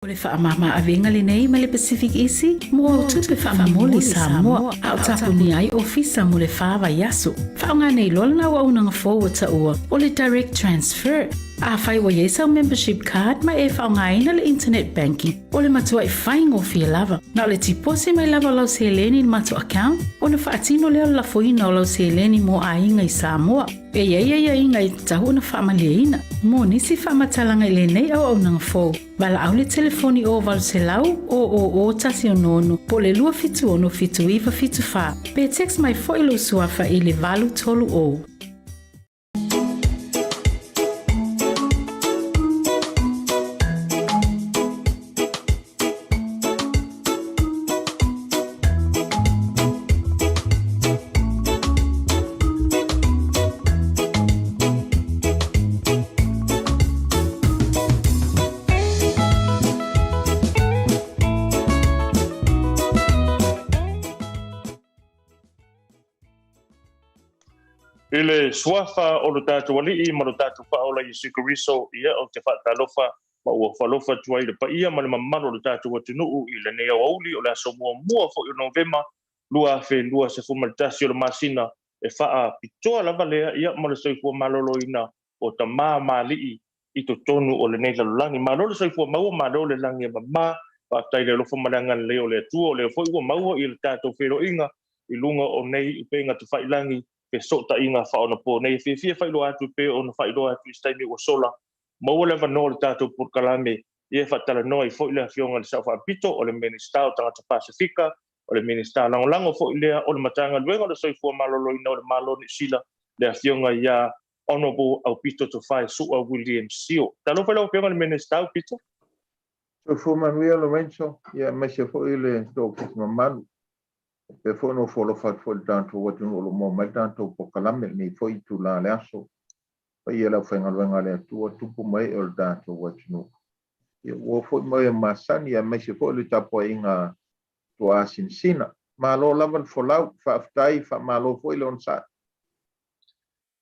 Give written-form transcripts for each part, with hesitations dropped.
O le whaamama awenga le nei ma le Pacific Isi, mo tupe whaamamoli Samoa, a o tapuni ai ofisa mo le whaawa yaso. Whaonga nei lolna wa unanga forward ta ua, o le direct transfer. A whai wa yesa o membership card ma e whaonga ina le internet banking, o le matua i whaingo fia lava. Na o le tipose mai lava lau se leni matua account, o le whaatino leo la foina o lau se leni mo a inga i Samoa. E ia inga i tahu na whaamalia ina, mo nisi whaamatalanga i le nei au nanga fo. Wala au le telefoni o walu se lau o tasi o nono, po le lua fitu ono fitu iwa fitu wha. Pe text mai fo ilo suafa i le valu tolu o. Ele suafa o lo tātou alii ma lo tātou whaola i sikariso ia o te whaatalofa ma ua whalofa tuai le paia ma le mamalo lo tātou atunuu i le nea wauli o le aso mua fo i Novema lua whenua se fumaritasi o le masina e whaa pitoa lava lea ia ma le soifua malolo ina o ta maalii i to tonu o le nei lalulangi malolo soifua maua malolo le langi e mama whaatai le lofa malanga leo le atua o le fo i maua i le tātou whero inga i lunga o nei i penga tu whailangi pe sota inga faona po nei fia failo atu pe ona failo atu staimi o sola mo le vano le tato por kalame e fa talanoa i fo ile afionga le safa Aupito o le minister o tanga Pasifika o le minister lango fo ile o le matanga luenga le soifua malolo ina o le malo ni sila le afionga ia honorable Aupito to fai William Sio talo failo afionga le minister Aupito so fu Manuel Lorenzo ia meshe fo ile to kismamalu pe fo no folo fat fo tanto watu no mo mai tanto po kalame ni fo itu la leaso pa ia la fenga le tu tupu mai o tanto watu no ia wo fo mai masani ia mai se fo le tapo inga to asin sina ma lo lavan fo lau fa aftai fa ma lo fo ile on sa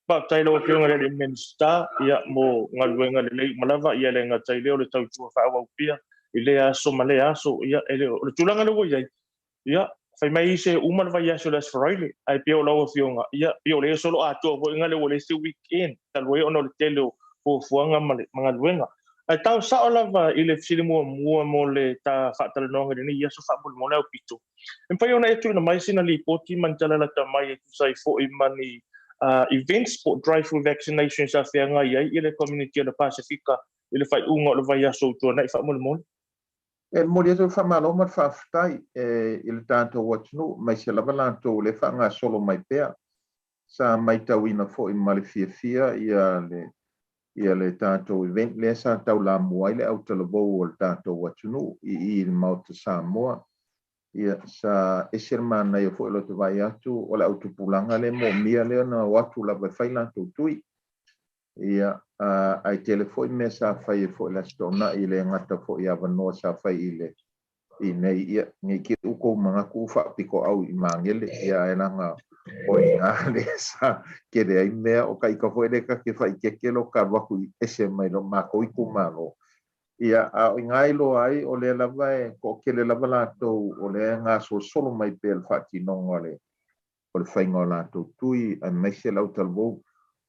pa tai lo ke ngale minister ia mo ngaluenga le malava ia le ngatai le tau tu fa wa pia ile aso male aso ia ele le tulanga le wo ia fai mai se uma vai aso las Friday ai pio lo fionga ia pio le solo ato vo ngale wo le se weekend talwe ono le telo fo fuanga manga luenga ai tau sa ola va ile fili mo le ta fa talanoa ni ia so fa mo le Aupito en pai ona etu na mai sina li poti mantala la ta mai tu sai fo i mani events sport drive for vaccination sa fianga ia ile community le Pasifika ile fai unga le vai aso tu na fa mo e mori so fa malo ma fa aftai il tanto watu mai se lava lanto le fa nga solo mai pea sa mai tawina fo i male fia ia le tanto event le sa tau la moile au te lavo o tanto watu i mauta Samoa ia sa esermana ia fo lo te vai atu o le autopulanga le mo mia le na watu la vai lanto tui ia ai telefone me sa fai fo la stona ile ngata fo ia vano sa fai ile nei ia ni ki uko manga ku fa piko au i Mangere ia ena nga o ngale sa ke de me o kai ka fo de ka ke fai ke lo ka wa ku ese mai lo ma ko i ku malo ia a ngai lo ai o le lava ko ke le lava la to o le nga so solo mai pel fa ti no ngale o le fai ngola to tui a me se la utalvo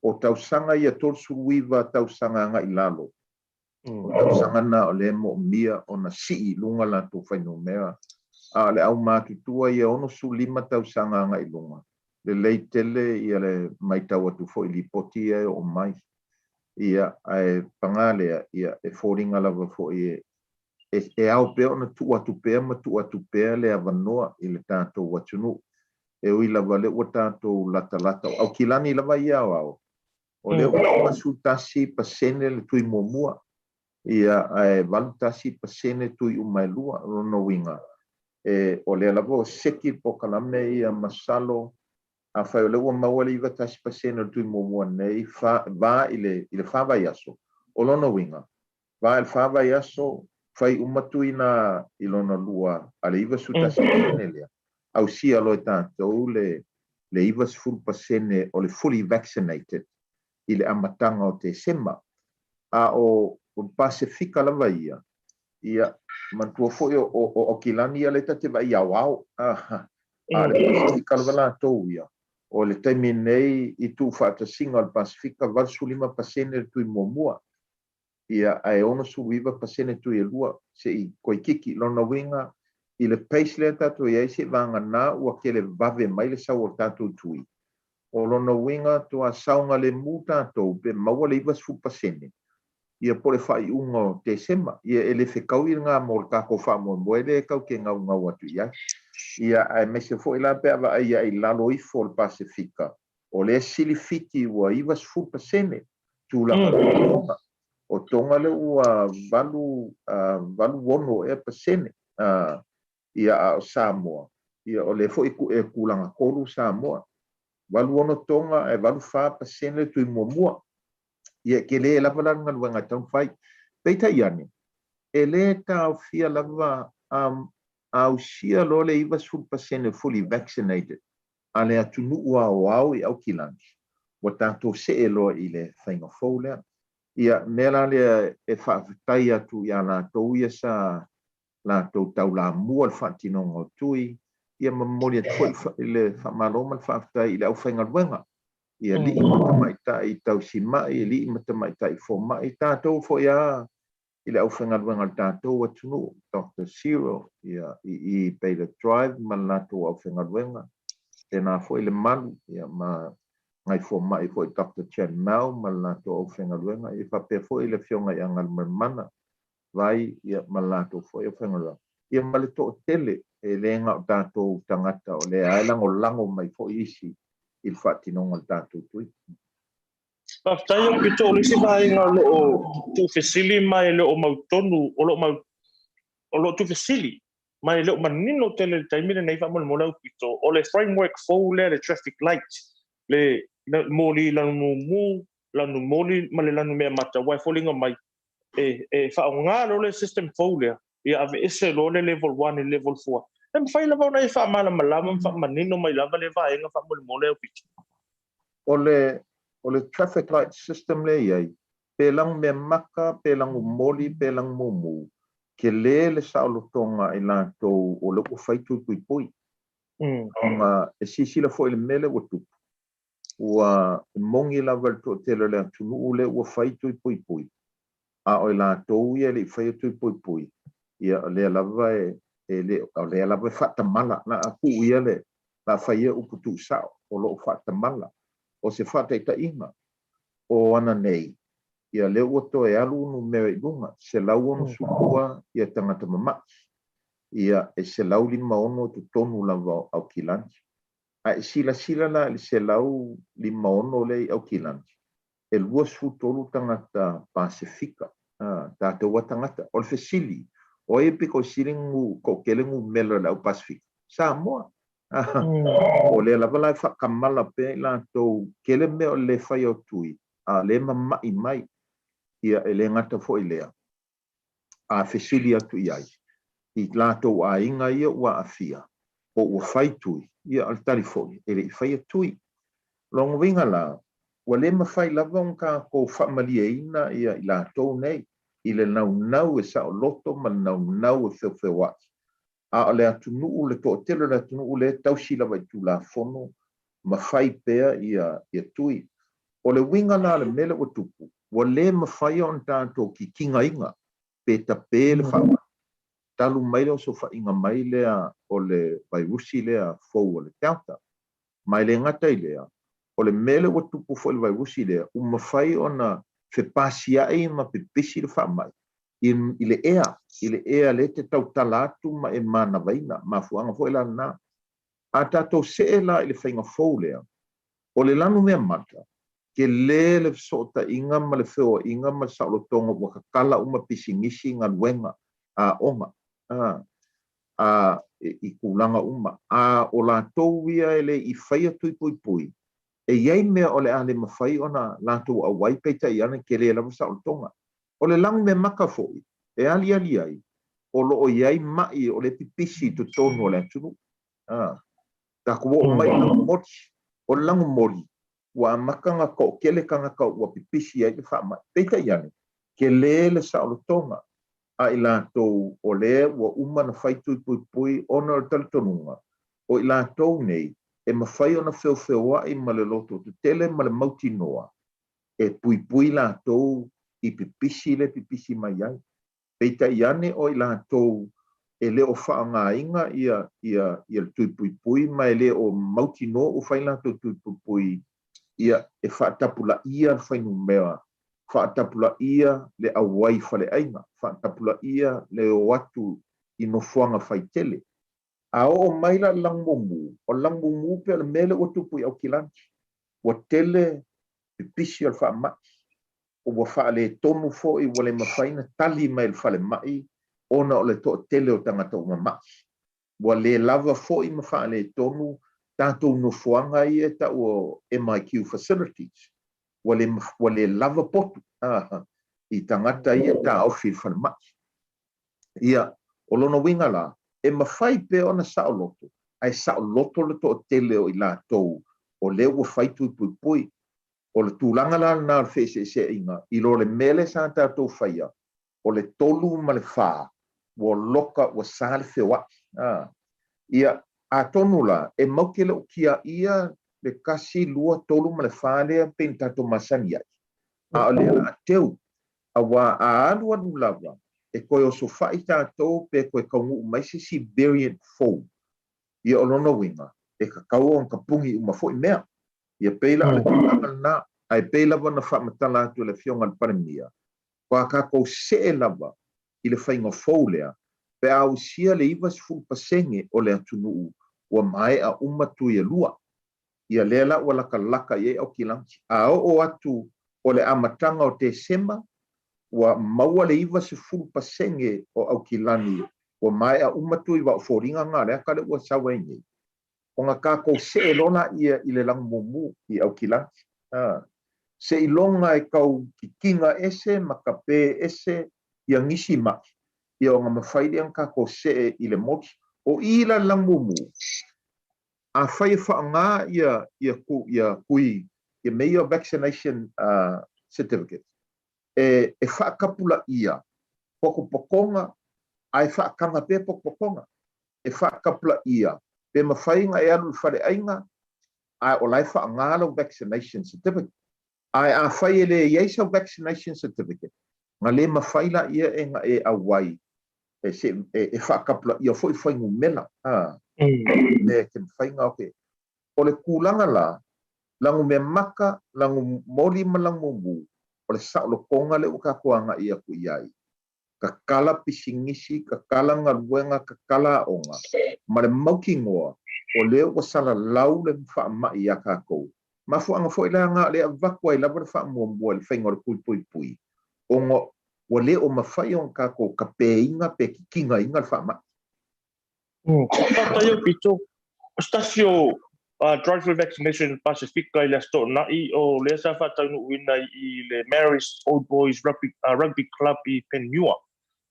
o tausanga ia tolsuiva tausanga nga ilalo o tausanga na o le mo mia ona si lunga la to faino mea a le au matutua ia ono su lima tausanga nga ilunga le leitele ia le maitau atu fo ili potia o mai ia ai pangale ia e foringa lava fo e au pe ona tu atu pe ma tu atu pe le avanoa ile tanto watunu e ui lava le o tanto lata au kilani lava ia au o le o sutasi pasene le tui momua ia e valutasi pasene tui umailua no winga e o le lavo seki po kalame ia masalo a fai o le o mawali iwa tasi pasene tui momua nei va ile fa vai aso o lono winga va il fa vai aso fai umatu ina ilona lua ale iwa sutasi pasene lea au sia lo tanto le iwa full pasene o le fully vaccinated ile amatanga o te sema a o Pasifika lava ia mantua foi o kilani ale te vai au ale Pasifika wala tau ia o le taimi nei I tu whaatasinga al Pasifika valsulima pasene tui momua ia ai ono suiva pasene tui e lua se I koi kiki lona winga I le paisle tatu ia se vanga na ua ke le vave mai le sau o tatu tui o lona winga tua saunga le mu tatu pe maua le iwa su pasene ia pole fai ungo te sema ia ele whekau I ngā mōl kako wha mo ele kau ke ngau atu ia ai mese fo ila pe ava ia I lalo I fo Pasifika o le sili fiti ua iwa su pasene tula o tonga le ua valu wono e pasene ia o Samoa ia o le fo e kulanga koru Samoa valu wono tonga e valu fa pasene tui momua ia ke le lava langa wanga tau fai peita iane ele tau fia lava au sia lo le iwa sul pasene fully vaccinated ale atunu ua au I au kilangi wa tato se elo I le whainga fōlea ia mera le e whaafitai atu ia la tau ia sa la tau la mua le whatinonga tui ia mamoli atu le whamaroma le whaafitai I le au whainga luenga ia li matamaita I tau simai li matamaita I fomai tātou fo ia I le au whangaruanga tātou atunu Dr. Sio ia I pay the drive man lato au whangaruanga tēnā fo I le malu ia ma ngai fomai fo I Dr. Chen Mau man lato au whangaruanga I whape fo I le whionga I angal mana vai ia man lato fo I au whangaruanga ia ma le to tele e le ngau tātou tangata o le ailango lango mai fo isi I whatinonga tātou tui. Paftai o pito o lisi vai ngā loo tu fesili mai loo mautonu o loo tu fesili mai loo manino tele taimine nei whamole mo lau pito o le framework fōu le traffic light le mōli lanu mōli ma le lanu mea mata wai fōlinga mai e whao ngā lo le system fōu lea ia ave ese lo le level 1 e level 4 e mwhai lava ona e wha mala malama wha manino mai lava le vaenga whamole mo lau pito o le traffic light system le iai, pe lang me maka, pe lang umoli, pe lang mumu, ke le saulotonga I lātou o le whaitu pui pui. E sisila fo I le mele wa tupu. Ua mongi lava to tele le atunu ule ua whaitu pui pui. A o I lātou ia le whaitu pui pui. Ia le lava le lava whatamala, na aku ia le, la whaia uputu sao, o lo whatamala. O se whata ita inga o ana nei ia leo to e alu no me lunga se lau ono sukua ia tangata mamaki ia e se lau lima ono tu tonu lava au kilanji a sila la se lau lima ono le au kilanji e lua su tolu tangata Pasifika tata wa tangata o le fesili o e piko siringu ko kelengu mela lau Pasifika Samoa o le lava lai whakamala pe la tau kele me o le whai o tui a le mamai mai ia e le ngata fo I lea a fesili atu iai I la tau a inga ia ua a fia o ua whai tui ia al tarifoni e le whai a tui longa winga la ua le mawhai lava on ka ko whamalia ina ia I la tau nei I le nau e sa o loto ma nau e whewheu ati a le atunu le to tele le atunu le tausila vai tu la fono ma fai pea ia tui o le winga na le mele o tupu o le ma fai on tanto ki kinga inga pe ta pe le fa talu mai le so fa inga mai le o le virusi le fo o le tauta mai le ngata le o le mele o tupu fo le virusi le ma fai ona fe pasia e ma pipisi le fa mai ile ea le te tau talatu ma e mana vaina ma fuanga fo ila na ata to se la ile fainga fo lea o le lanu mea mata ke le sota inga ma le feo inga ma saulo tongo wa kala uma pisingisi nga wenga a oma I kulanga uma o la towia ele I faia tui pui pui e iai mea o le ale mawhai ona la tau a waipeita I ana ke le lava saulo tonga o le lang me maka foi e ali ai o lo o iai mai o le pipisi to tono le tunu ta ko mai na mochi o lang mori wa makanga ko kele kanga ko wa pipisi ai fa mai peita iane ke le saulo tonga a i lātou o le ua uma na whai tui pui pui ona o talitonunga. O i lātou nei, e mawhai ona whiwhiwa i ma le loto te tele ma le mauti noa. E pui pui lātou i pipisi mai ai. Peita i ane o i lātou e le o whaanga inga ia le tui pui pui, ma e le o mauti noa o whai lātou tui pui pui ia e whaatapula ia whainu mea. Whaatapula ia le awai whale ainga. Whaatapula ia le o watu i no whuanga whai tele. A o maila langmumu, o langmumu pe le mele o tupu i au kilanchi. O tele pipisi al wha mai. O wa wha le tonu fo i wale mawhaina tali mai le whale mai, ona o le to tele o tangata o mai. Wa le lava fo i mawha le tonu, tātou no whuanga i e ta o MIQ facilities. Wale lava potu i tangata ia ta ofi whale mai. Ia, o lono winga la, e mawhai pe ona saoloto, ai saoloto le to tele o i lātou, o le ua whaitu pui pui, o le tūlanga la nā whese se inga, i lo le mele sa tātou whaia, o le tolu ma le whā, o loka o sāle whiwa. Ia, a tonu la, e maukele o kia ia, le kasi lua tolu ma le whālea pen tātou masani ai. A o le a teu, a wā a anu anu lava, e koe o so whai tātou pe koe kaungu umaisi si variant foam. Ia o lono winga, e ka kaua on ka pungi umafo i mea. Ia peila ale tūlanga na, ai peila wana whamatala atu le fionga le paramia. Kwa ka kou se e lava, i le whainga fōlea, pe au sia le iwas fulpasenge o le atunuu, ua mai a umatu i lua. Ia lela ua laka i e au kilanchi. A o atu o le amatanga o te sema, ua maua le iwa se fulpasenge o au kilani, ua mai a umatu i wa fōringa ngā rea kare ua sawenye. O ngā kākou se e lona ia i le lang mumu i au kilanchi. Se i longa e kau ki kinga ese, makape ese, ia ngisi maki. Ia o ngā mawhaide ang kākou se e i le moti. O i la lang mumu, a whai whaanga ia kui, ia meia vaccination certificate. E whaakapula ia, pokopokonga, ai whaakanga pe pokopokonga. E whaakapula ia, pe mawhainga e anu whare ainga, ai o lai whaangalo vaccination certificate. Ai a whai ele iaisa vaccination certificate. Nga le mawhaila ia e nga e awai. E whaakapula ia fo i whaingu mela. Ne ke mawhainga oke. O le kūlanga la, langu me maka, langu moli malangu mu, o le saolo konga le uka kuanga ia ku iai. Ka kala pisingisi, ka kala ngaruenga, ka kala onga. Ma le mauki ngoa, o leo o sala lau le mwha mai a kākou. Ma fuanga fo ila nga le avakwa ila wale wha mua le whainga o le pui pui. Ongo, o leo mawhai on kākou ka pe inga pe ki kinga inga le wha mai. Tatai Aupito, stasio driver vaccination Pacifica i le asto nai o le sa whataunu uina i le Marist Old Boys Rugby Club i Penua.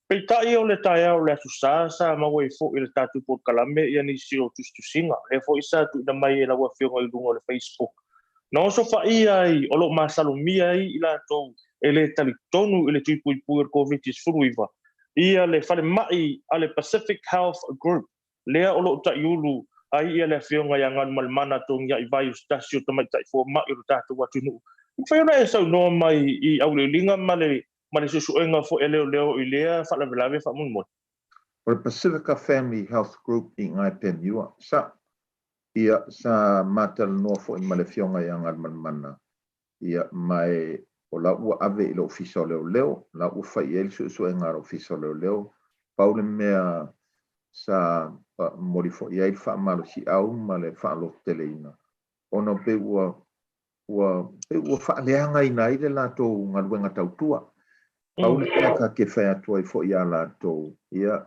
Pei tai o le tai au le asusa sa maua i fo i le tatu pot kalame i anisi o tustusinga. Le fo isa tu ina mai e la ua whionga i lunga le Facebook. Na oso whai ai o lo masalumia ai i la tau e le talitonu i le tupui pui COVID-19. Ia le whale mai a le Pacific Health Group. Lea o lo ta iulu ai ia le whionga i angan malmana tongia i vai ustasio tamai tai fo mai o tatu watunu. Whiona e sau noa mai i au le linga male susuenga fo e leo i lea whala velave wha munmon. O le Pacifica Family Health Group i ngai Penua. Sa matala noa fo i male whionga i angan malmana. Ia mai o la ua ave i le ofisa o leo. La ua whai e le susuenga o ofisa o leo. Paule mea sa mori fo i ai wha malo si au ma le wha lo teleina. Ono pe ua wha leanga i nai le lato ngaruenga tautua. Paule ka ke whai atua i fo i a lato. Ia,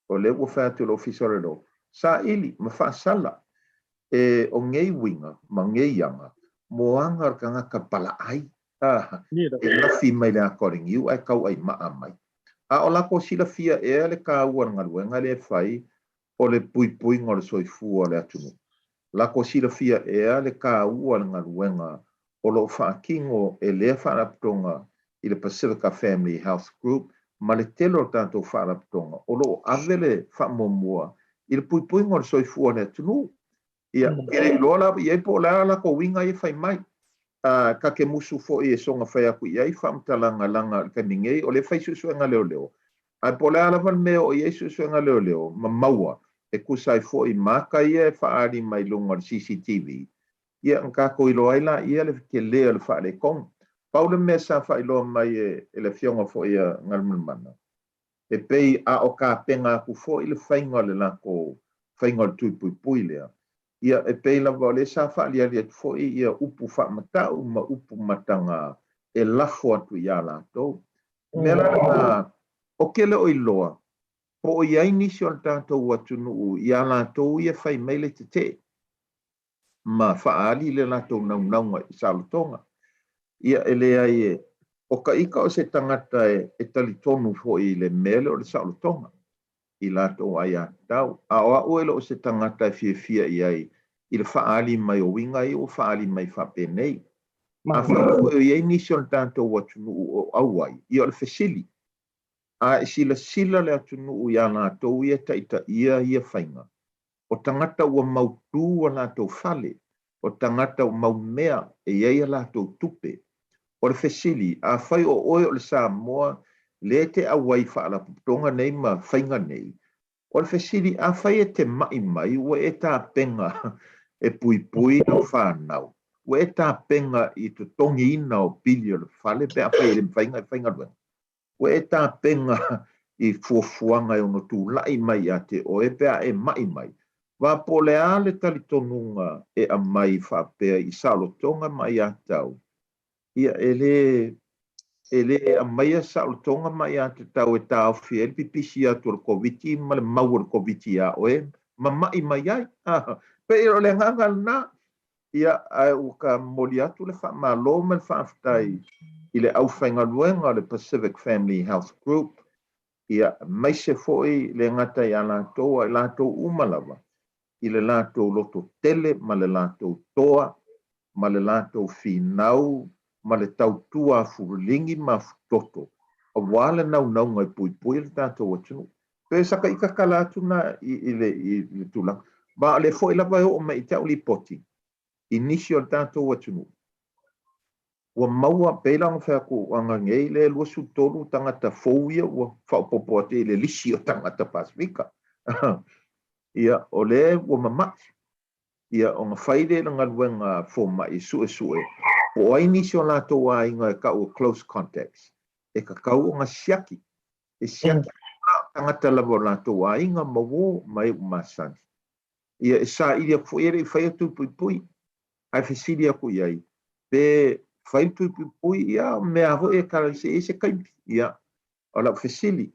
o le ua whai atua le ofisa o leo. Sa ili, ma wha sala. E o ngei winga, ma ngei anga, moanga ka ngaka pala ai. E lafi mai le according you, ai kau ai maa mai. A o lako sila fia e le ka ua ngaruenga le whai o le pui ngore soifu o le atunu. Lako sila fia e le ka ua ngaruenga o lo whaakingo e le whaaptonga i le Pacifica Family Health Group ma le telo tātou whaaraputonga, o lo avele whamomua, i le pui ngor soifua ne tunu, ia, kere lola, ia po la ko winga i whai mai, ka ke musu fo i songa whai aku iai, whamtalanga langa ka ningei, o le whai susuenga leo. Ai po la van meo o i susuenga leo, ma maua, e kusai fo i maka ia e whaari mai lunga CCTV, ia nka ko ilo aila, ia le ke lea le whaare kong, paule me sa whai loa mai e le fionga fo ia ngalmanmana. E pei a o ka penga ku fo i le whainga le lako, whainga le tui lea. Ia e pei la vale sa whaali ali at fo i ia upu whamatau ma upu matanga e lafo atu ia lato. Mela na o kele o iloa, po o iai nisi o tātou atunu ia lato ia whai meile te te. Ma whaali le lato naunga i salotonga. Ia ele ai e, o ka ika o se tangata e talitonu fo i le mele o le salotonga. I lato ai atau. A oa uelo o se tangata fia iai i le whaali mai o winga i o whaali mai whapenei. A whaafo e iei nisi o tātou atunu o auai, i o le fesili. A sila le atunu i a lato ia taita ia whainga. O tangata ua mautu o lato fale. O tangata o maumea e iei lato tupe. O le fesili, a whai o oe o le Samoa, le te awai whaala putonga nei ma whainga nei. O le fesili, a whai e te mai, ua e tā penga e pui na whanau. Ua e tā penga i te tongi ina o pili o le whale, pe a whai e le whainga luenga. Ua e tā penga i fuafuanga e ono tū lai mai a te oe, pe a e mai. Wa po le a le talitonunga e a mai whapea i salotonga mai a tau. Ia ele a maia salotonga mai a te tau e tau fiel pipisi atu le koviti ma le mau le koviti a oe ma mai ai pe o le ngangal na ia ai o ka moli atu le whamalo me le whaftai i le aufenga luenga le Pacific Family Health Group ia mai se foi le ngata i a lato umalawa i le lato loto tele ma le lato toa ma le lato finau ma le tautua furulingi ma futoto. A wale nau ngai pui le tātou atunu. Pe saka ika kala atu na i le tulang. Ba le fo ila vai o mai te uli poti. Inisi o tātou atunu. Ua maua peilanga whako anga ngei le lua su tolu tangata fouia ua whaupopo ate le lisi o tangata Pasifika. Ia o le ua mamati. Ia o ngā whaide na ngaluenga fōma i sue. O ai nisi o lātou a inga e kau close contacts. E ka kau o ngā siaki. E siaki tangata lava o lātou a inga mawo mai umasani. Ia e sa iria fuere i whai atu pui. Ai whesiri aku iai. Pe whai tu pui ia mea ho e karase e se kaimpi. Ia o la whesiri.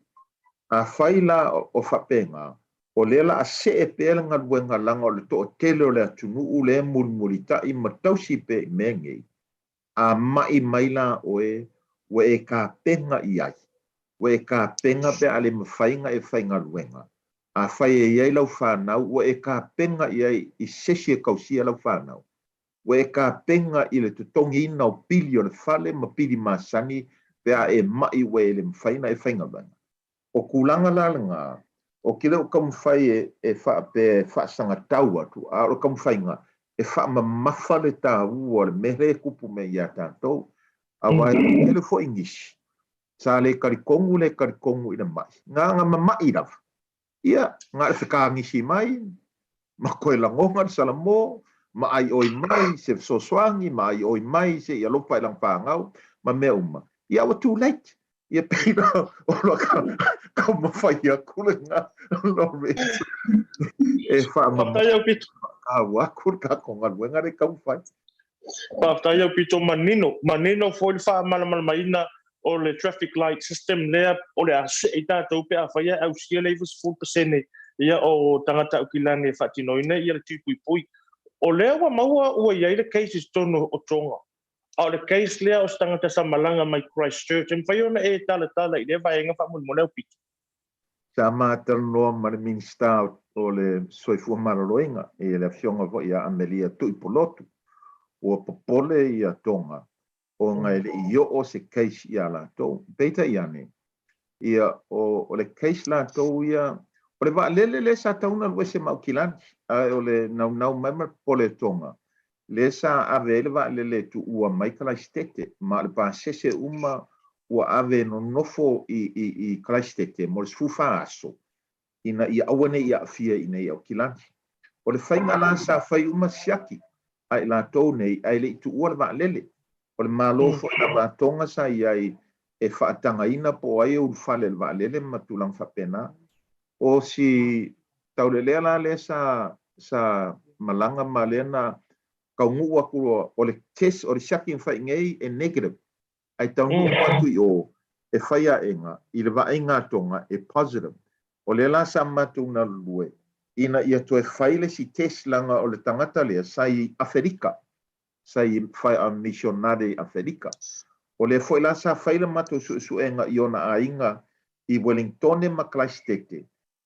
A whai la o whapenga. O lela a se e pēla ngā luenga langa o le to o tele o le atunu u le mulmulita i matausi pe i mengei. A mai la oe e ka penga i ai. Ue e ka penga pe ale mawhainga e whainga luenga. A whai e iai lau whanau, ue e ka penga i ai i sesi e kausia lau whanau. Ue e ka penga i le tutongi ina o pili o le whale ma pili masani pe a e mai ue e le mawhaina e whainga luenga. O kulanga lalanga, o kile o kamwhai e whaasanga tau atu, a o kamwhainga e whaamamafa le tāu o le mere kupu me ia tātou, a wai kile fo ingisi. Sa le karikongu ina mai. Ngā mamai rawa. Ia, ngā le whakangisi mai, ma koe langonga le salamo, ma ai oi mai se soswangi, ma ai oi mai se ia lopa ilang pāngau, ma mea uma. Ia wa too late. Ia pēra o la ka mawhai a kule ngā Lorenzo. E whaamamai a wakur ka konga luenga re ka mwhai. Paftai Aupito manino foi whaamalamalamaina o le traffic light system lea o le ase i tātou pe a whaia au sia le 4% ia o tangata ukilane whatinoina ia le tūpui. O lea wa maua ua iai le cases tono o tonga. O le case lea o tangata Samalanga mai Christchurch. En whaiona e tala i le vaenga whamulmole Aupito. Sa Talanoa ma le minista o le soifua maraloinga e le fionga vo ia Amelia Tuipolotu o popole ia tonga o ngai le io o se case ia la to. Peita ia ne. ia o le case la tau ia o le va'alele le sa tauna lue se maukilani ae o le naunau mai ma pole tonga le sa ave le va'alele tu'ua mai kalaistete ma le pasese uma ua ave nonofo i kalaistete mo le sufufa aso ina ia aua nei ia afia i nei aukilani o le whainga la sa whai uma siaki ai la tau nei ai le tu'ua le va'alele o le malofo i la vatonga sa iai e whaatangaina po ai o whale le va'alele ma tulang whapena o si taulelea la le sa malanga ma le na kaungu aku o le test o le siaki whaingei e negative ai taunu atu i o e whaia enga i le vaenga tonga e positive o le la sa matuna lue ina ia toe whaile si test langa o le tangata lea sai Afrika sai whai a missionary Afrika o le foi la sa whaile matu suenga i ona ainga i Wellington ma Christchurch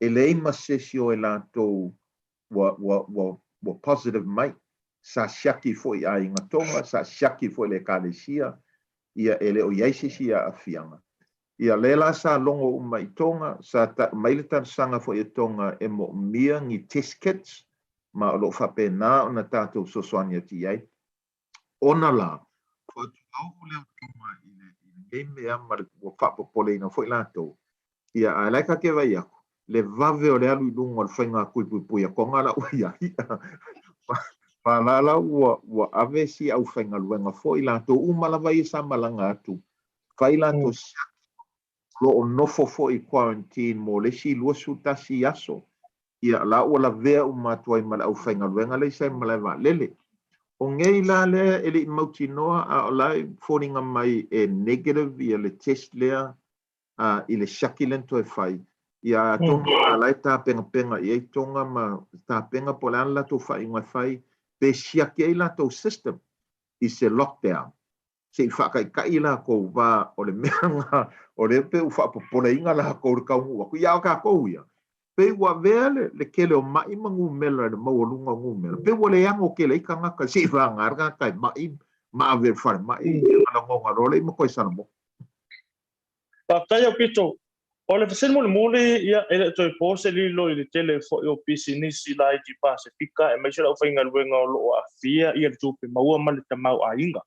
e le ima sesio e la tou wa positive mai sa siaki foi a inga tonga sa siaki foi le kalesia ia ele o iaisisi a afianga ia lela sa longo uma i tonga sa mai le tarsanga foi i tonga e mo mia ngi test kits ma o lo whapena ona tātou sosoania ti ai ona la ko au le tuma i le mea ma le whapopole ina foi lato ia a laika ke vai ako le vave o le alu i lungo al whainga kuipui a konga la ui ai pa lala ua ave si au whainga luenga foi lato umalawa i sa malanga atu whai lato lo o nofo foi quarantine mo le si lua sutasi aso ia la ua la vea umatua i mala au whainga luenga le sai malawa lele o ngei la le ele i mauti noa a o lai fōringa mai e negative ia le test lea i le shaki lento e whai ia tonga a lai tā penga i ei tonga ma tā penga po le ala tō whai ngā whai pe siaki ei la tō system i se lockdown se i whakai kai la kou wā o le meanga o le pe u whapopole inga la kou le kaungu waku ia o ka kou ia pe ua vea le kele o mai ma ngu mela le maualunga ngu mela pe ua le yango kele ika ngaka si whangarga kai mai ma ave whare mai ala ngonga role ima koe sana mo Pakai Aupito o le fasel mole ia ele toi pose lilo i le tele fo o pisinisi la i Pasifika e mai sera o whainga luenga o lo afia ia le tupe maua ma le tamau a inga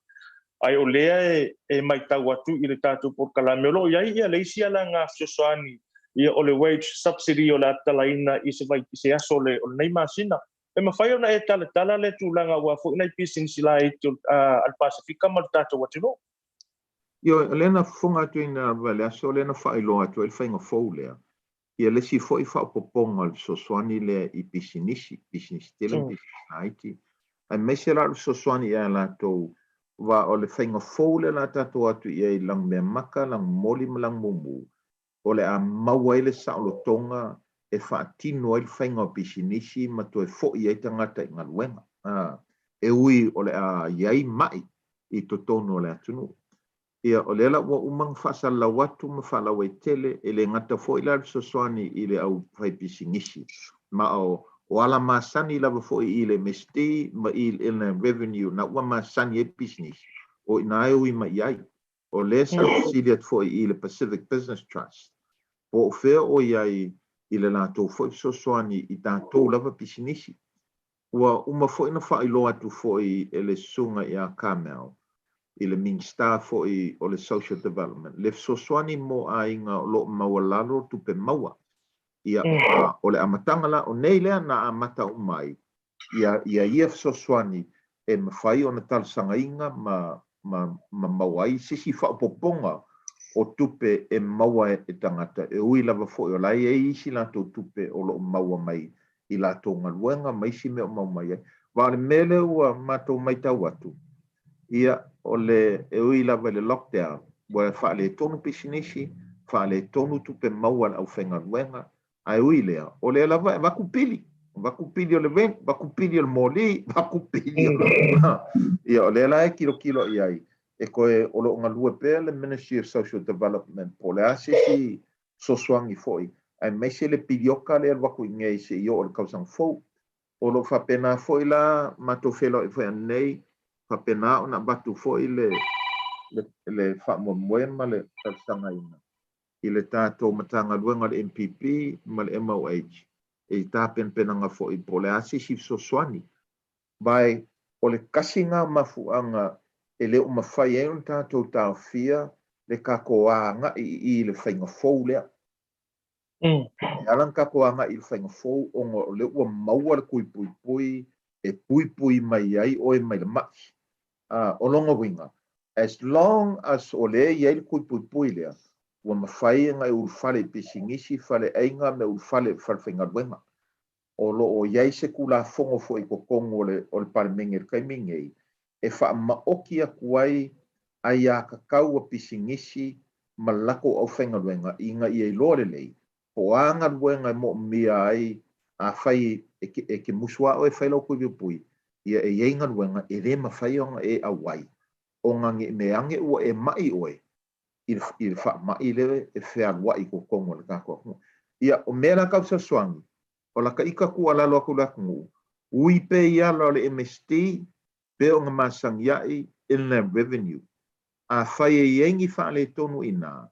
ai o lea e mai tau atu i le tātou por kalame o lo ia leisi ala ngā fiosoani ia o le wage subsidy o le atalaina i se vai se aso le o nei masina e mawhai ona e tala le tūlanga ua fo inai pisinisi la i al Pasifika ma le tātou atino Io lena funga tu ina vale aso lena whailo atu el whainga fau lea. Ia lesi fo i whaopoponga le sosoani lea i pisinisi tele pisinisi. Ai meise la sosoani ia la tau wa o le whainga fau lea la tato atu ia i lang mea maka, lang moli ma lang mumu. O le a maua ele sa o lo tonga e whaatino ai le whainga o pisinisi ma to e fo i ei tangata i ngaluenga. E ui o le a iai mai i to tono o le atunu. Ia o lela ua umang whaasala watu ma whaalawa i tele e le ngata fo i la sosoani i le au whaipisingisi. Ma o ala masani lava fo i le mesti ma i le revenue na ua masani e business. O ina ai ui ma iai. O le sa siliat fo i le Pacific Business Trust. O whea o iai i le lato fo i sosoani i tātou lava pisinisi. Ua uma fo ina whailo atu fo i le sunga i a Carmel. I le minsta fo i o le social development. Le sosoani mo a inga lo mawalalo tupe maua. Ia o le amatanga la o nei lea na amata umai. Ia sosoani e mawhai o na talasanga inga ma mawai sisi whaopoponga o tupe e maua e tangata. E ui lava fo i o lai e isi lato tupe o lo maua mai i lato ngaluenga mai si me o mau mai. Wa le mele ua mato mai tau atu. Ia o le e ui lava le lockdown wa whaale tonu pisinisi, whaale tonu tupe maua au whenga luenga, ai ui lea. O le lava e wakupili o le vent, wakupili o le moli, wakupili o le... Ia o le la e kilo iai, e koe o lo ngā lua pēr le Ministry of Social Development, po le asisi sosuangi foi, ai meise le pilioka le waku ingei se i o le kausang fau, o lo whapena foi la mato whelo e foi anei, whapena o na batu foi le whamomoe ma le tausanga ina. i le tātou matanga luenga le MPP ma le MOH e tāpen penanga fo i po le asi si soswani bai o le kasinga mafuanga e le o mawhai e un tātou tāwhia le kakoanga i le whainga fou lea. Alang kakoanga i le whainga fou o le ua maua le kui pui pui e pui pui mai ai o e mai le maki. O longa winga. As long as o le iai le kui pui pui lea ua mawhai ngai urufale pisingisi fale ainga me urufale whainga luenga. O lo o iai se kula fongo fo i kokongo o le palemenge kai mingei e wha maoki a kuai ai a kakau a pisingisi malako au whainga luenga inga i e lore lei po anga luenga mo mia ai a whai e ke musua o e whailau kui pui ia e inga luenga e re ma whai onga e awai o ngangi me ange ua e mai oe i le wha mai lewe e whea lua i kokongo le kako ia o mea kau sa swangi o la ka ika ku ala lo ku la ku ui pe ia lo le MST pe o nga masang iai inland revenue a fai e yengi fa le tonu ina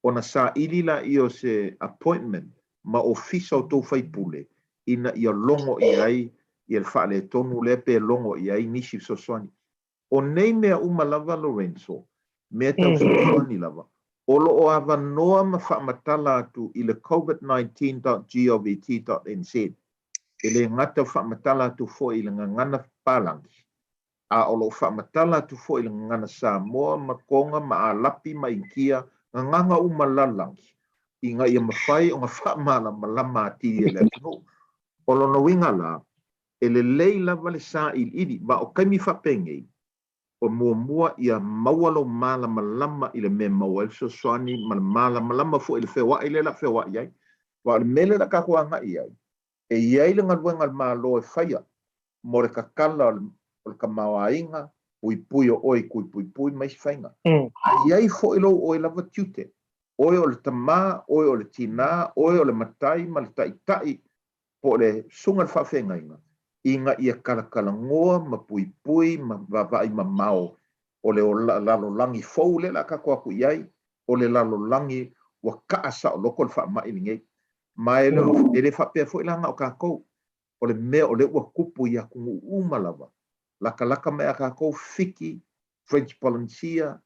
o na sa ili la i o se appointment ma ofisa o tau fai pule ina i longo i ai i el fa le tonu le pe longo i ai nisi soswani o nei mea uma lava Lorenzo mea tau soswani lava o lo o ava noa ma wha matala atu i le covid19.govt.nz e le ngata wha matala atu fo i le ngana palangi. A o lo wha matala atu fo i le ngana Samoa ma konga ma a lapi ma inkia nganga umalalangi. I nga ia mawhai o nga wha mala ma lama ati e le tino. O lo no winga la e le lei lava le sa il idi ma o kaimi wha pengei o mua ia mawalo mala malama i le me mawal so swani mala malama fo i le fewa i le la fewa iai wa le mele la kakuanga iai e iai le ngalwenga malo e whaia mo le kakala o le kamawainga pui pui o oi kui pui pui mai whainga iai fo i lo o i lava tiute oi o le tama oi o le tina oi o le matai ma le tai po le sunga le whawhenga inga inga ia kalakala ngoa ma pui pui ma vavai ma mao o le lalo langi fou le la kako aku iai o le lalo langi wa kaasa o loko le wha mai ngei ma e le wha pia fo ilanga o kako o le mea o le ua kupu ia kungu umalava laka mea kako fiki French Polynesia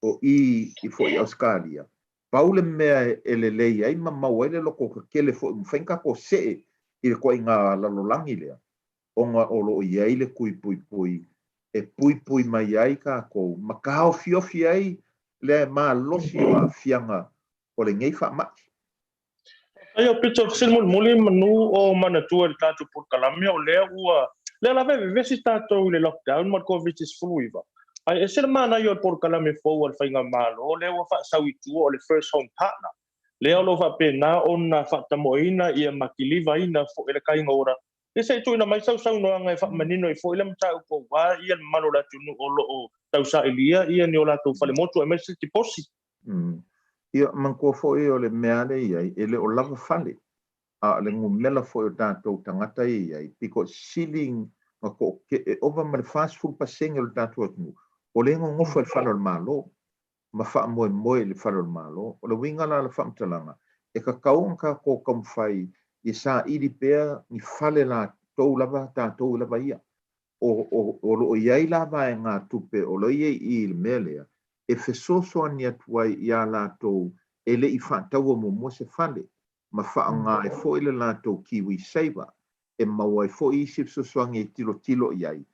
o i fo i Australia paule mea e le lei ai ma mau ele loko kakele fo i mwhenka ko see i le koe ngā lalo langi lea onga olo iai le kui pui pui e pui pui mai ai kako ma kao fiofi ai le ma losi o a fianga o le ngei wha maki. Ai Aupito muli manu o mana tua le tātou por kalamia o lea ua le la vesi tātou le lockdown ma COVID-19 iwa. Ai e sila mana i o por kalamia fau al whainga malo le ua wha sawi tua o le first home partner. Lea lo wha pena o na wha tamoina i a makiliva ina fo ele kainga ora. E se tu ina mai sau noa ngai wha manino i fo ele mta upo wā i an malo la tunu o lo o tau sa ilia i an i o la tau whale motu e mesi ti posi. Ia manko fo e o le meale iai e le o lava fale a le ngumela fo o tātou tangata iai piko siling ma ko ke ova ma le fast food pasenge o tātou atunu o le ngofo e whalo malo ma wha moe le whalo malo o le winga la wha mtalanga e ka kaunga ko kamwhai i sa iri pea ni whale la tau lava tātou lava ia o lo iai lava e ngā tupe o lo iai i le melea e fesoso ani atuai i a lātou e le i whātaua mo se whale ma whaanga e fo i le lātou kiwi saver e maua e fo i sip sosoangi e tilo iai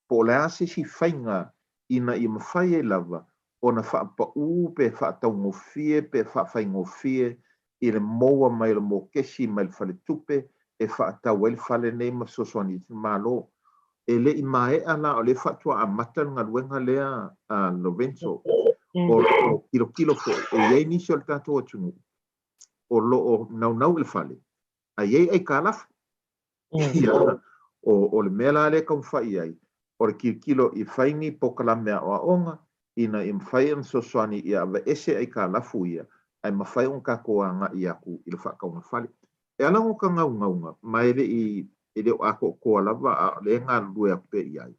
po le ase si whainga ina i mawhai e lava o na whaapa pe whaatau ngofie pe whaafai ngofie i le moa mai le mo kesi mai le whale tupe e whaatau e le whale nei ma sosoani i malo e le i mae ala o le whatua a matan ngā ruenga lea a Lorenzo o kilo fo e iei nisi o le tātou atunu o lo o nau le whale a iei ai kālafu o le mea la le kau whai ai o le kilo i whaini po kalamea o a onga ina i mwhai an sosoani i awa ese ai kālafu ia ai mawhai on kakoa nga i aku i le whakaunga whale e alango ka ngaunga ma ele i ele o ako koa lava a le ngā lue a pe iai.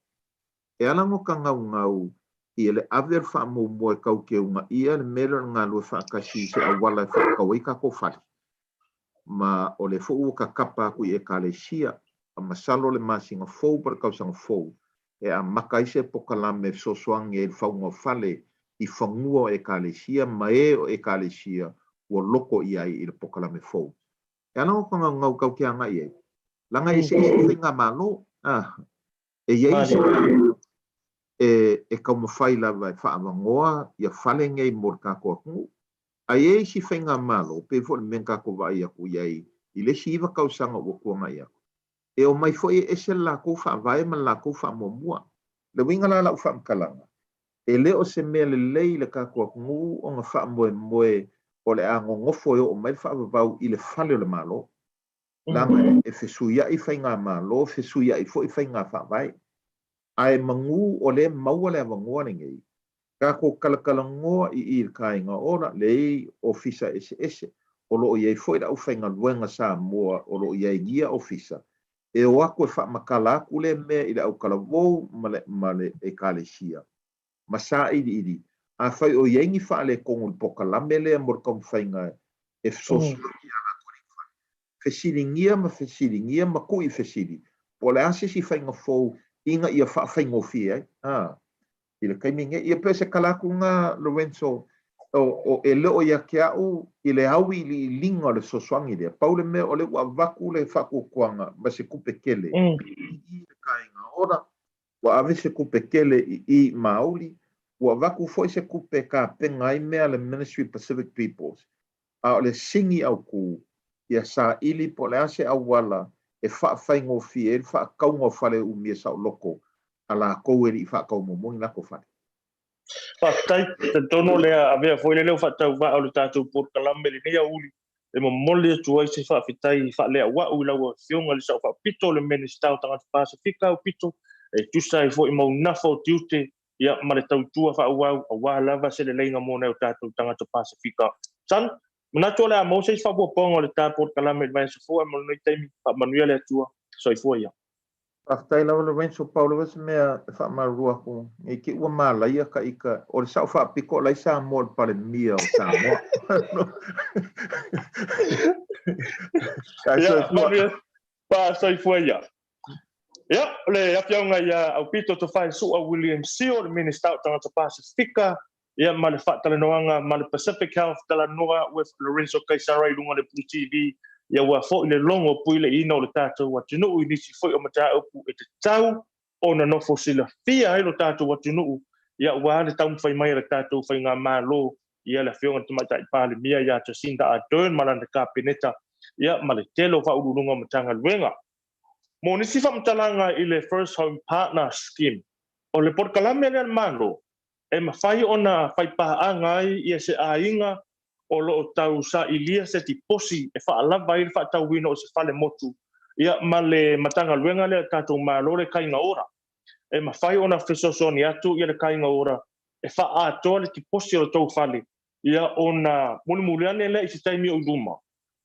E alango ka ngau I le aver wha mo e kau ke unga ia le mera ngā lua whakasi se awala whakawai ka ko whari. Ma o le fuu ka kapa ku I ekalesia, a masalo le masinga fou par kausanga fou, e a makaise pokalame sosoange e whaunga whale I whangua o ekalesia, ma e o ekalesia ua loko I ai I le pokalame fou. E ana o kanga ngau kau ke anga I langa I se whinga malo, e iei se e kau mawhai lava e whaamangoa ia whale ngei mor kako akungu. A iei si whinga malo, pe fo le menka ko vai aku iei, I le si iwa kausanga ua kuanga ia. E o mai foi e se la ko whaavai ma la ko whaamomua. Le winga la lau whaamkalanga. E leo se mea le lei le kako akungu o ngā whaamoe moe o le ango ngofo o mai whaavavau I le whale o le malo. Langa e whesuia I whainga malo, whesuia I fo I whainga whaavai. Ai mangu o le maua le awangoa ngei. Kako kalakalangoa I kainga ora lei ofisa ese. O loo iei foi da uwhainga luenga sa mua o loo iei gia ofisa. E o ako e whaamakala aku le mea I le au kalavou male e kalesia. Masa iri. A whai o iengi whaale kongu le pokalame lea morkam whainga e sosu. Fesiringia ma kui fesiri. Po le asisi whainga fou inga ia whainga ofia. I le kaiminge, ia pese kalaku ngā Lorenzo o e leo ia ke au I le awi li linga le soswangi lea. Paule mea o le ua vaku le whaku kuanga ma se kupe kele. I le kainga ora, ua ave se kupe kele I mauli, ua vaku foi se kupe ka pengai mea le Ministry Pacific Peoples. A o le singi au ku, ia sa ili po le ase awala e whaingo fie, e whakaunga whale umia sa loko. Ala kou eri I whakau momongi lako whare. Whatai, te tono lea avea foi leo whatau wha au le tātou porkalame le nea uli. E mo mole tuai se whawhitai whalea wau lau a whionga le sau whapito le Minister tangata Pasifika Aupito. E tusa I foi mau nafa o tiute ia ma le tautua whauau a wā lava se le leinga mōna o tātou tangata Pasifika. San, manatua lea mo se I whapuaponga o le tā porkalame le vai se fua mo nei taimi manuia le atua so I fua ia. Aftai lawa Lorenzo Paulo was mea whaamarua ko. E ki ua mālaia ka ika. O le sau whaapiko lai sa mo le pare mia o sa mo. Ia, manuia. Pa so I fua ia. Ia, le afiaunga ia Aupito to whai Sua William Sio, le Minister tangata Pasifika. Ia, ma le Health Talanoa, ma le Pacific Health Talanoa with Lorenzo Kaisara I lunga le BLU TV. Ia ua fo le longo pui le ina o le tātou watunuu I nisi foi o mataa upu e te tau o na nofo sila fia e lo tātou watunuu. Ia ua le tau mwhai mai le tātou whai ngā mālo ia le whionga te mata I pāle mia ia te sinda a dern malanda ka peneta ia ma le telo wha ururunga matanga luenga. Mo nisi whamtalanga I le First Home Partner Scheme o le porkalame le mālo e mawhai o na whai paanga ia se ainga o lo tau sa ilia se ti posi e whaalava I le whaatau wino o se whale motu. Ia ma le matanga luenga le tātou mālo le kainga ora. E mawhai o na whesosoni atu ia le kainga ora. E whaatoa le ti posi o tau whale. Ia o na mulimuliane le I se taimi o luma.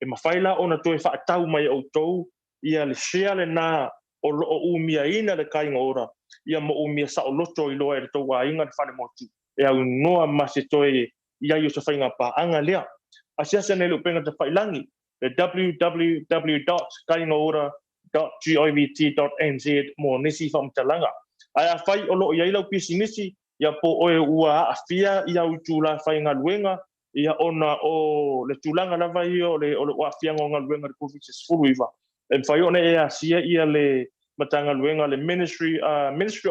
E mawhai la o na toi whaatau mai o tau. Ia le shea le nā o lo o umia ina le kainga ora. Ia mo umia sa o loto I loa e le tau wainga le whale motu. E au noa ma se toi ia yo se whainga paanga lea. Asiasa nei lupenga te whailangi, le www.kaingaora.govt.nz mo nisi whamtalanga. Ai a whai o loo iai lau pisi nisi, ia po oe ua a fia ia utu la whainga luenga, ia ona o le tulanga lava I o le ua fianga o ngā luenga le COVID-19 iwa. E whai ona e a sia ia le matanga luenga le Ministry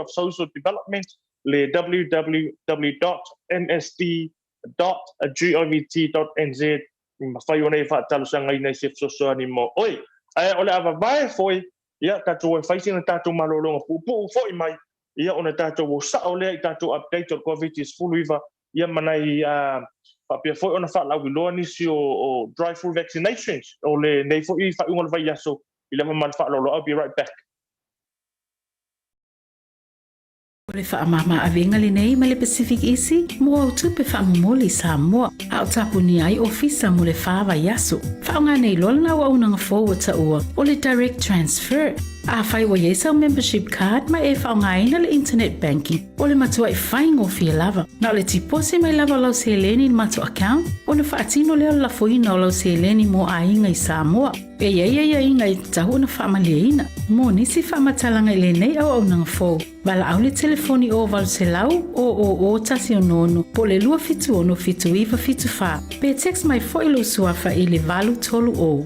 of Social Development, le www.msd.govt.nz mawhai o nei whaatalusanga I nei se whasoani mo. Oi, ai ole ava vai foi, ia tātou e whaisina tātou malolonga pupu foi mai, ia ona tātou o sao lea I tātou update o COVID-19 iwa, ia manai papia foi ona whaalawi loa nisi o drive-through vaccinations, o le nei foi I whaunga le vai yaso, I le mamana whaalolo. I'll be right back. O le whaamama awenga le nei ma le Pacific Isi, mo au tupe whaamumoli Samoa, au tapuni ai ofisa mo le whawa yaso. Whaonga nei lolna wa unanga forward ta ua, o le direct transfer. A fai wa yesa membership card ma e whaongaina le internet banking o le matua e whaingo fia lava. Na le tipose mai lava lau se leni matua account o le whaatino leo la foina o lau se leni mo a inga I Samoa. E ia inga I tahu na whaamalia mo nisi whaamatalanga I le nei au nanga fōu. Wala au le telefoni o walu se lau o tasi o nono po le lua fitu ono fitu iwa fitu wha. Pe text mai fo ilo suafa I le valu tolu o.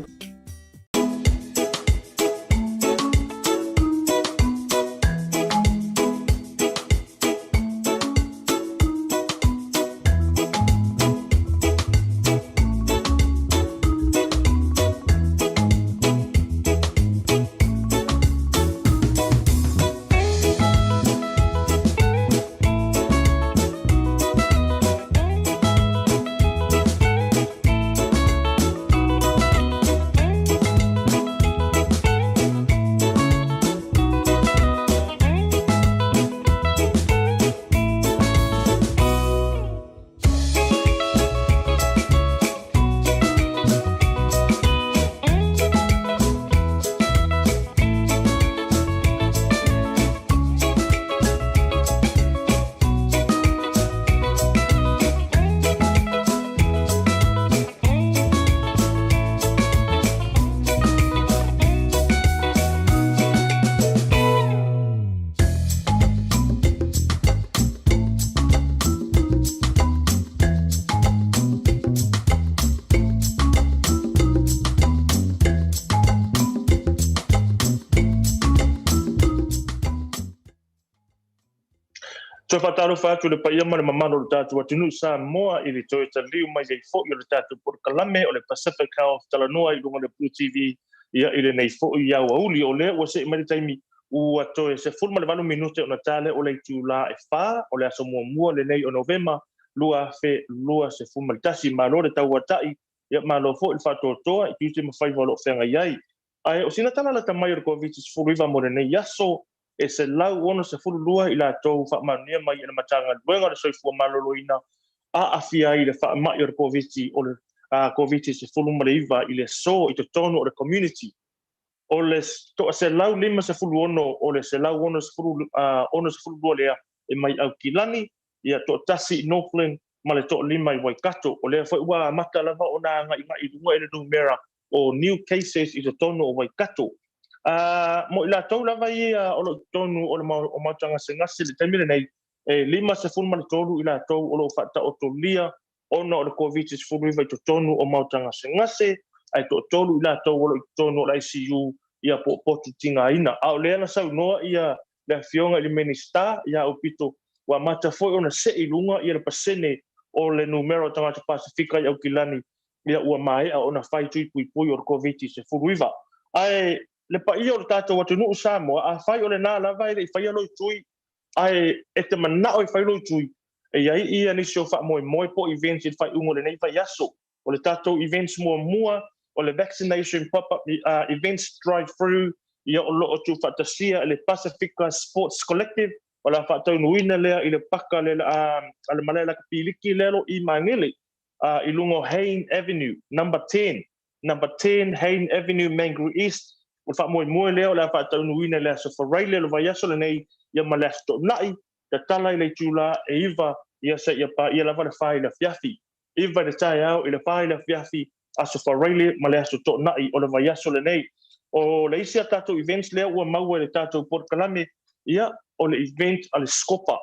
So fatalo fatu le paia ma le mamano le tatu atinu Samoa I le toe taliu mai le fo I le tatu por kalame o le Pacific Health Talanoa I lunga le BLU TV ia I le nei fo I au auli o le o se mai taimi ua toe se fulma le 20 minute o natale o le tula e fa o le aso mua le nei o November lua se fulma le tasi ma lo le tau atai ia ma lo fo il fatu toa I tute ma fai valo fenga iai ai o sina tala la tamai o COVID fulviva mo le nei yaso e se lau ono se fulu lua I la tau whaamania mai ina matanga luenga le soifua maloloina a afia I le whaamai o le COVID o le COVID se fulu maleiva I le so I te tono o le community o le se lau lima se fulu ono o le se lau ono se fulu lua lea e mai au kilani ia to tasi I Northland ma le to lima I Waikato o lea ua mata lava o na nga I lunga ele numera o new cases I te tono o Waikato mo ila tau lava ia o lo tonu o le o mautanga se ngasi le taimile nei e lima se fulma le tolu ila tau o lo fata o tolia ona o le COVID se fulma I to tonu o mautanga se ngasi ai to tolu ila tau o lo tonu o la ICU ia po potu tinga ina au leana sau noa ia le fionga I le minister ia Aupito wa mata foi ona se ilunga ia le pasene o le numero tangata Pasifika ia ukilani ia ua mai a ona fai tui pui o le COVID se fulma ai le paia o le tatou atunuu Samoa a fai o le nā lava I le I whaia loi tui ai e te manao I whai loi tui e iai ia nisi o wha moe po events I whai ungo le nei whai aso o le tatou events mua o le vaccination pop-up events drive-through ia o loo tu whatasia le Pacifica Sports Collective o la whatau nuina lea I le paka le malela ka piliki lelo I Mangere I lungo Hain Avenue number 10 Hain Avenue Mangere East o fa moe leo la fa tau nuina le so for raile lo vai aso le nei ia malesto nai te tala I le tula e iva ia se ia pa ia la va le fai la fiafi iva de tai au I le fai la fiafi aso for raile malesto to nai o le vai aso le nei o le isia tato events leo ua maua le tato por kalame ia o le event ale skopa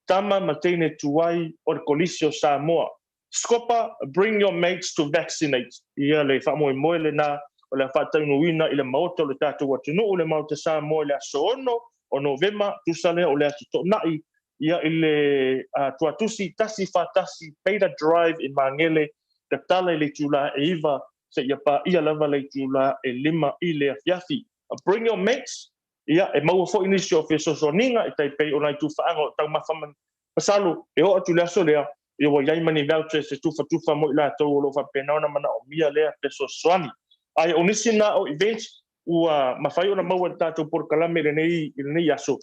tama matene tuai o le kolisio Samoa skopa bring your mates to vaccinate ia le fa moe le na o le whataunuina I le maota o le tātou atunu o le maota Samoa I le aso ono o November tusale o le atu tonai ia I le tuatusi tasi whatasi Peter Drive I Mangere te tala I le tula e iva se ia pa ia lava le tula e lima I le afiafi bring your mates ia e maua fo inisi o fesosoninga I taipei o nai tu whaanga o tau mawhaman pasalo e o atu le aso lea ia wa iai mani voucher se tufa mo I la tau o lo whapenaona mana o mia lea fesosoani ai onisi na o events ua mawhai ona maua tātou por kalame le nei aso.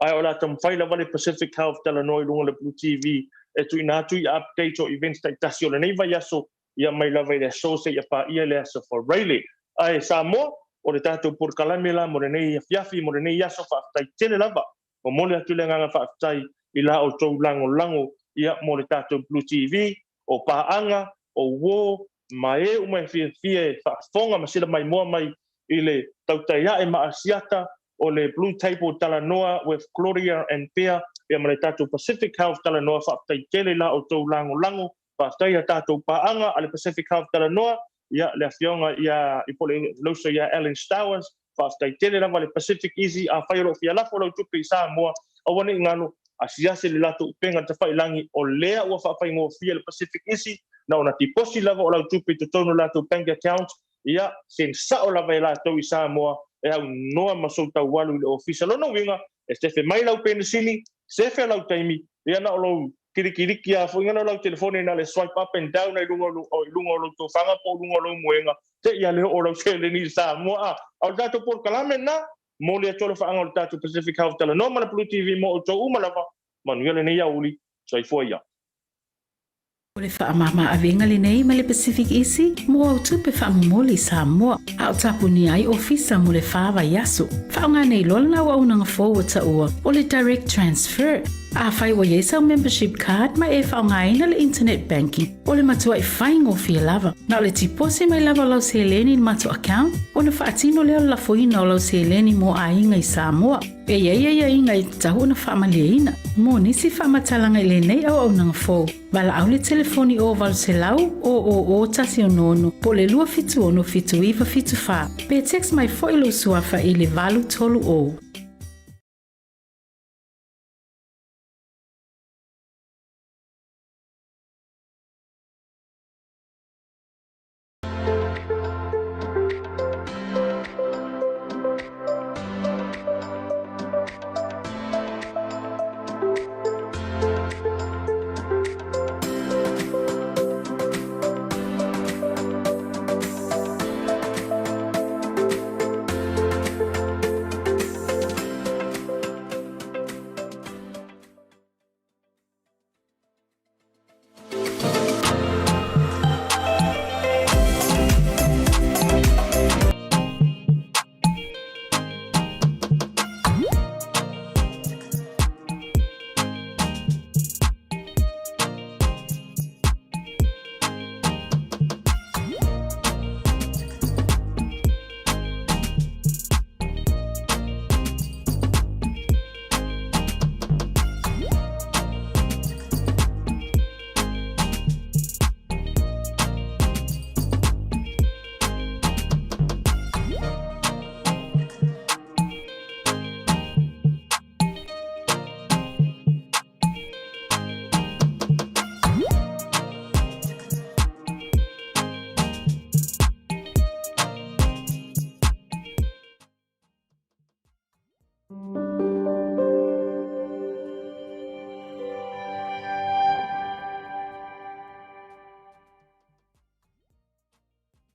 Ai o la tam whai la vale Pacific Health Talanoa I lunga le BLU TV e tu ina atu I update o events tai tasi o le nei vai aso ia mai la vai le aso se ia pa ia le aso for Rayleigh. Ai Samoa o le tātou purkalame la mo nei fiafi mo nei yaso whaafitai tele lava. O mole atu le nganga whaafitai I la o tau lango ia mo le tātou Blue TV, o paanga, o wo, mai e umai fie whaafonga ma sila mai moa mai I le tautaiae maasiata o le Blue Table Talanoa with Gloria and Pia, ia ma le tātou Pacific Health Talanoa whaafitai tele la o tau lango, whaafitai a tātou paanga a le Pacific Health Talanoa, ia le afionga ia I pole lausa ia Ellen Stowers, whaafitai tele la le Pacific Easy a whairo fia lafo lau tupe I Samoa, awane ingano, a siase le lato upenga te whailangi o lea ua whaafai fia le Pacific Easy, na ona tiposi lava o lau tupe te tono lato bank account, ia sen sao lava I lato I Samoa, e au noa masou tau walu le ofisa lona winga, e stefe mai lau penisili, sefe lau taimi, ia na o lau kirikiriki a fo ingana lau telefone na le swipe up and down ai lunga o lau to whanga po lunga o lau muenga, te ia leo o lau sele ni Samoa, au dato por kalame na, mo le tolo whaanga o le tātou Pacific Health Talanoa ma na Blue TV mo o tau umalava, manuele nei auli, sai fo ia. O le whaamama awenga le nei ma le Pacific Easy, mo au tupe whaamumoli Samoa, au tapu ni ai ofisa mo le whaawa yaso. Whaonga nei lolna wa unanga forward ta ua, o le direct transfer. A whai wa yesa membership card ma e whaonga ina le internet banking, o le matua I whaingo fia lava. Na o le tipose mai lava lau se leni matua account, o le whaatino leo la foina o lau se leni mo a inga I Samoa. E ia inga I tahu na whaamalia ina, mo nisi whaamatalanga I le nei au nanga fo. Wala au le telefoni o walu se lau o tasi o nono, po le lua fitu ono fitu iwa fitu wha. Pe text mai fo ilo suafa I le valu tolu o.